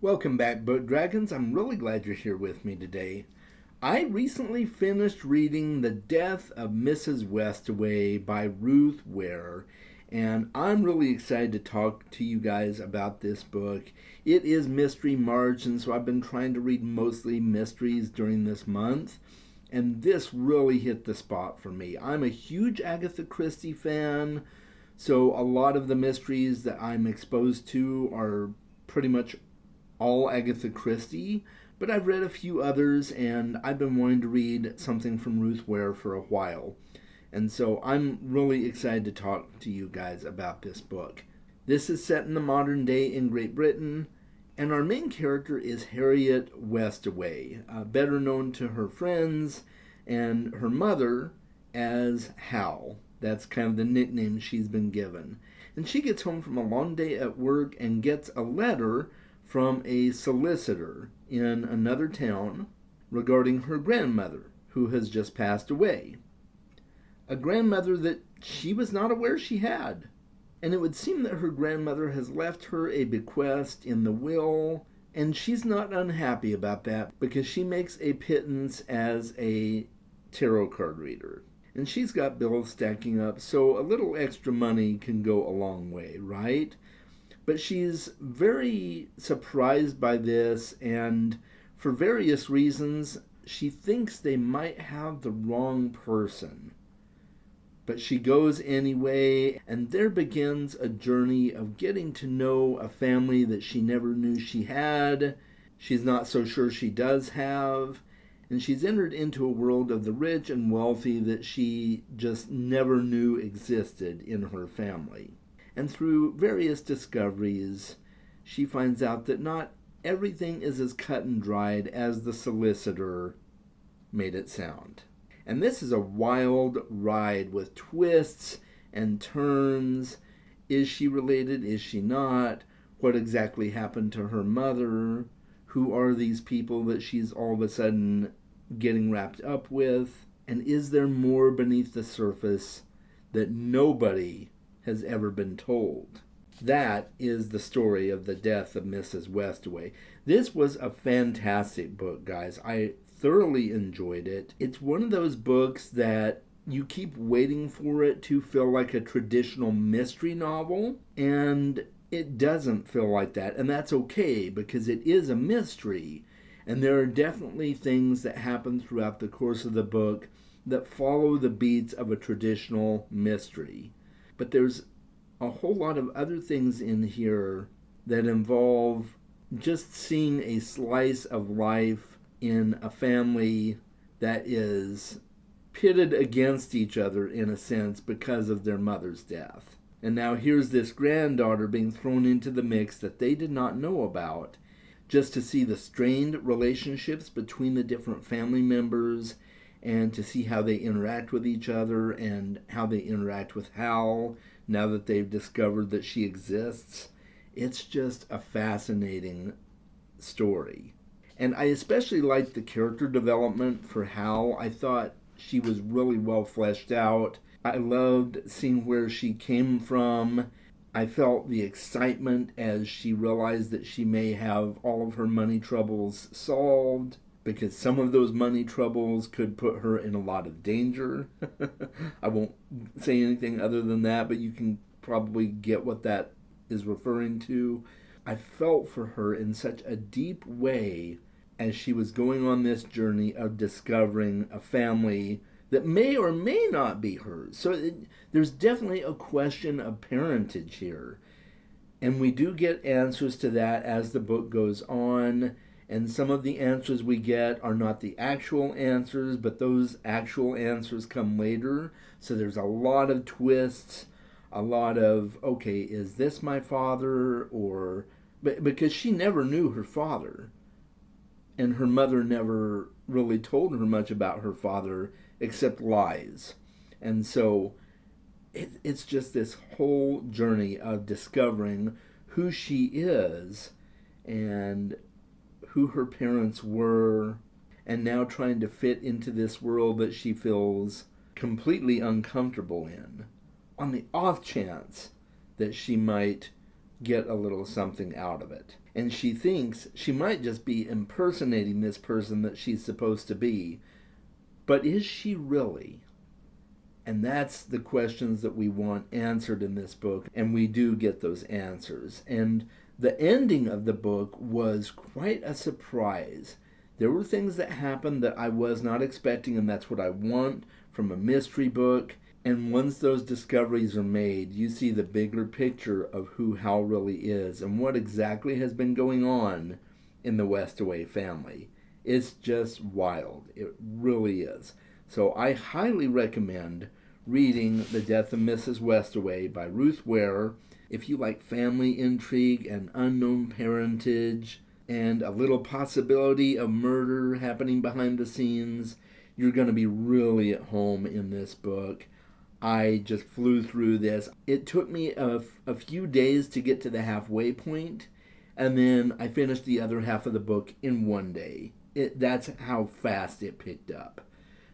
Welcome back, Book Dragons. I'm really glad you're here with me today. I recently finished reading The Death of Mrs. Westaway by Ruth Ware, and I'm really excited to talk to you guys about this book. It is Mystery March, and so I've been trying to read mostly mysteries during this month, and this really hit the spot for me. I'm a huge Agatha Christie fan, so a lot of the mysteries that I'm exposed to are pretty much all Agatha Christie, but I've read a few others and I've been wanting to read something from Ruth Ware for a while. And so I'm really excited to talk to you guys about this book. This is set in the modern day in Great Britain, and our main character is Harriet Westaway, better known to her friends and her mother as Hal. That's kind of the nickname she's been given. And she gets home from a long day at work and gets a letter from a solicitor in another town regarding her grandmother, who has just passed away. A grandmother that she was not aware she had. And it would seem that her grandmother has left her a bequest in the will, and she's not unhappy about that because she makes a pittance as a tarot card reader. And she's got bills stacking up, so a little extra money can go a long way, right? But she's very surprised by this, and for various reasons, she thinks they might have the wrong person. But she goes anyway, and there begins a journey of getting to know a family that she never knew she had, she's not so sure she does have, and she's entered into a world of the rich and wealthy that she just never knew existed in her family. And through various discoveries, she finds out that not everything is as cut and dried as the solicitor made it sound. And this is a wild ride with twists and turns. Is she related? Is she not? What exactly happened to her mother? Who are these people that she's all of a sudden getting wrapped up with? And is there more beneath the surface that nobody has ever been told? That is the story of The Death of Mrs. Westaway. This was a fantastic book, guys. I thoroughly enjoyed it. It's one of those books that you keep waiting for it to feel like a traditional mystery novel, and it doesn't feel like that. And that's okay, because it is a mystery. And there are definitely things that happen throughout the course of the book that follow the beats of a traditional mystery. But there's a whole lot of other things in here that involve just seeing a slice of life in a family that is pitted against each other in a sense because of their mother's death. And now here's this granddaughter being thrown into the mix that they did not know about, just to see the strained relationships between the different family members and to see how they interact with each other and how they interact with Hal now that they've discovered that she exists. It's just a fascinating story. And I especially liked the character development for Hal. I thought she was really well fleshed out. I loved seeing where she came from. I felt the excitement as she realized that she may have all of her money troubles solved, because some of those money troubles could put her in a lot of danger. I won't say anything other than that, but you can probably get what that is referring to. I felt for her in such a deep way as she was going on this journey of discovering a family that may or may not be hers. So there's definitely a question of parentage here. And we do get answers to that as the book goes on. And some of the answers we get are not the actual answers, but those actual answers come later. So there's a lot of twists, a lot of, okay, is this my father? Or, because she never knew her father. And her mother never really told her much about her father except lies. And so it's just this whole journey of discovering who she is and who her parents were, and now trying to fit into this world that she feels completely uncomfortable in, on the off chance that she might get a little something out of it. And she thinks she might just be impersonating this person that she's supposed to be. But is she really? And that's the questions that we want answered in this book, and we do get those answers. And the ending of the book was quite a surprise. There were things that happened that I was not expecting, and that's what I want from a mystery book. And once those discoveries are made, you see the bigger picture of who Hal really is and what exactly has been going on in the Westaway family. It's just wild. It really is. So I highly recommend reading The Death of Mrs. Westaway by Ruth Ware. If you like family intrigue and unknown parentage and a little possibility of murder happening behind the scenes, you're going to be really at home in this book. I just flew through this. It took me a few days to get to the halfway point, and then I finished the other half of the book in one day. That's how fast it picked up.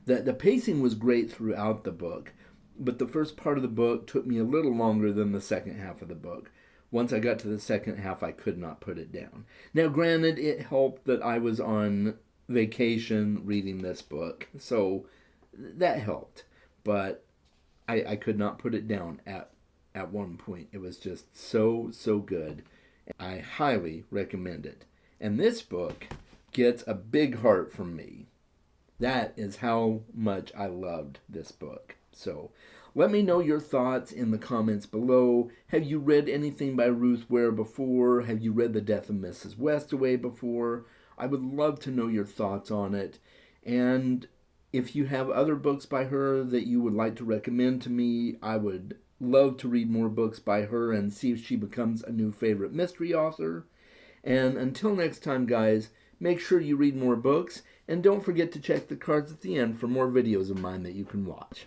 The pacing was great throughout the book, but the first part of the book took me a little longer than the second half of the book. Once I got to the second half, I could not put it down. Now, granted, it helped that I was on vacation reading this book, so that helped. But I could not put it down at one point. It was just so good. I highly recommend it. And this book gets a big heart from me. That is how much I loved this book. So let me know your thoughts in the comments below. Have you read anything by Ruth Ware before? Have you read The Death of Mrs. Westaway before? I would love to know your thoughts on it. And if you have other books by her that you would like to recommend to me, I would love to read more books by her and see if she becomes a new favorite mystery author. And until next time, guys, make sure you read more books, and don't forget to check the cards at the end for more videos of mine that you can watch.